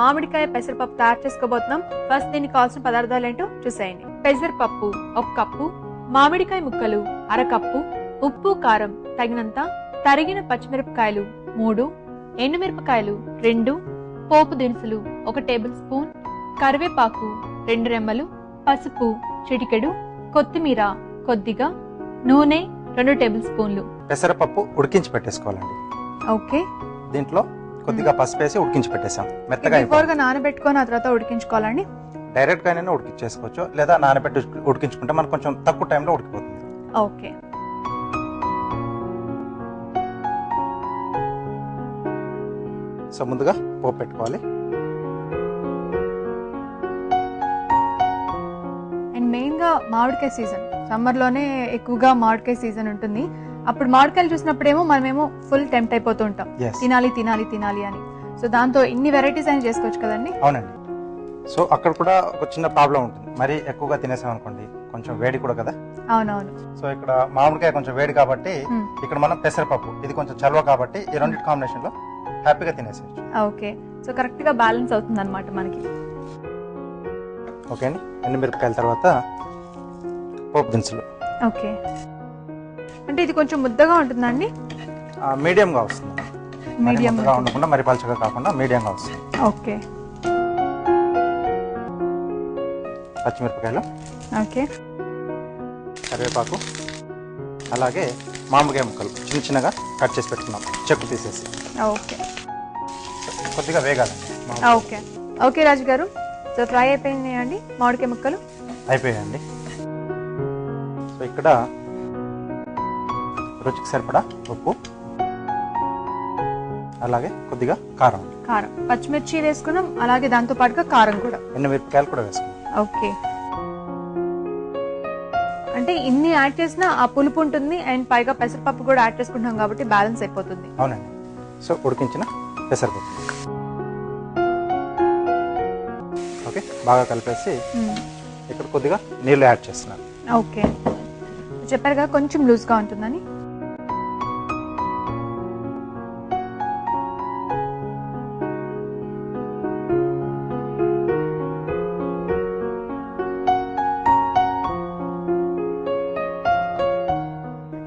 మామిడికాయ పెసరపప్పు తయారు చేసుకోబోతున్నాం. ఫస్ట్ దీనికి కావాల్సిన పదార్థాలు ఏంటో చూసేయండి. పెసరపప్పు 1 కప్పు, మామిడికాయ ముక్కలు 1/2 కప్పు, ఉప్పు కారం తగినంత, తరిగిన పచ్చిమిరపకాయలు 3, ఎండుమిరపకాయలు 2, పోపు దినుసులు 1 టేబుల్ స్పూన్, కరివేపాకు 2 రెమ్మలు, పసుపు చిటికెడు, కొత్తిమీర కొద్దిగా, నూనె 2 టేబుల్ స్పూన్లు. పెసరపప్పు ఉడికించి పెట్టేసుకోవాలండి. ఓకే, దీంట్లో కొద్దిగా పసుపు వేసి ఉడికించి పెట్టేసాం. మెత్తగా బిఫోర్ గా నానబెట్టుకొని ఆ తర్వాత ఉడికించుకోవాలండి. డైరెక్ట్ గానే ఉడికించేసుకోవచ్చు, లేదా నానబెట్టి ఉడికించుకుంటే మనకు కొంచెం తక్కువ టైంలో ఉడికిపోతుంది. ఓకే, సో ముందుగా పోపు పెట్టుకోవాలి. అండ్ మెయిన్ గా మామిడికాయ సీజన్, సమ్మర్ లోనే ఎక్కువగా మామిడికాయ సీజన్ ఉంటుంది. అప్పుడు మామిడికాయలు చూసినప్పుడేమో మనమేమో ఫుల్ టెంప్ట్ అయిపోతూ ఉంటాం, తినాలి తినాలి తినాలి అని. సో దాంతో ఇన్ని వెరైటీస్ అయినా చేసుకోవచ్చు కదండి. అవునండి. సో అక్కడ కూడా ఒక చిన్న ప్రాబ్లం ఉంటుంది, మరి ఎక్కువగా తినేసాం అనుకోండి కొంచెం వేడి కూడా కదా. అవునవును. సో ఇక్కడ మామిడికాయ కొంచెం వేడి కాబట్టి, ఇక్కడ మనం పెసరపప్పు ఇది కొంచెం చల్వ కాబట్టి ఈ రెండింటి కాంబినేషన్ లో హ్యాపీగా తినేసేయచ్చు. ఓకే, సో కరెక్ట్ గా బ్యాలెన్స్ అవుతుంది అనమాట మనకి. ఓకే అండి, ఎండుమిరపకాయల తర్వాత పోపు దినుసులు. ఓకే, అంటే ఇది కొంచెం ముద్దగా ఉంటుందండి. మీడియంగా వస్తుంది, మీడియంగా ఉండకుండా మరి పలుచగా కాకుండా మీడియంగా వస్తుంది. ఓకే, పచ్చిమిరపకాయలు, ఓకే, కరివేపాకు, అలాగే మామిడికాయ ముక్కలు చిన్న చిన్నగా కట్ చేసి పెట్టుకున్నాం, చెక్కు తీసేసి. ఓకే, కొద్దిగా వేగాలండి. ఓకే ఓకే రాజు గారు, సో ఫ్రై అయిపోయినాయండి మామిడికాయ ముక్కలు? అయిపోయాయండి. సో ఇక్కడ రుచికి సరిపడా ఉప్పు, అలాగే కొద్దిగా కారం. కారం, పచ్చిమిర్చి వేసుకున్నాం, అలాగే దాంతో పాటుగా కారం కూడా, ఎండుమిరపకాయలు కూడా వేసుకున్నాం. ఓకే, అంటే ఇన్ని యాడ్ చేసినా ఆ పులుపు ఉంటుంది అండ్ పైగా పెసరపప్పు కూడా యాడ్ చేసుకుంటాం కాబట్టి బ్యాలెన్స్ అయిపోతుంది. అవునండి. సో ఉడికించిన పెసరపప్పు ఓకే బాగా కలిపేసి ఇక్కడ కొద్దిగా నీళ్ళు యాడ్ చేస్తున్నాను. ఓకే, చెప్పారుగా కొంచెం లూజ్గా ఉంటుందని.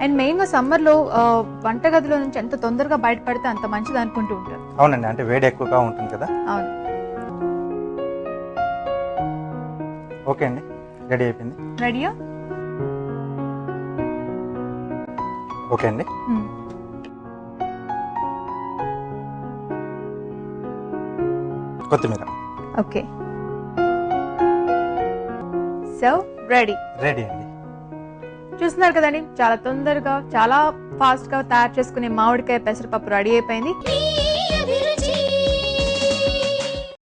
అండ్ మెయిన్ గా సమ్మర్ లో వంటగదిలో నుంచి ఎంత తొందరగా బయటపడితే అంత మంచిది అనుకుంటూ ఉంటారు. అవునండి, అంటే వేడి ఎక్కువగా ఉంటుంది కదా. అవును. ఓకే అండి, రెడీ అయిపోయింది. రెడీయా? ఓకే అండి. కొత్తిమీర. Okay, so ready. రెడీ అండి. చూస్తున్నారు కదండి, చాలా తొందరగా చాలా ఫాస్ట్ గా తయారు చేసుకునే మామిడికాయ పెసరపప్పు రెడీ అయిపోయింది.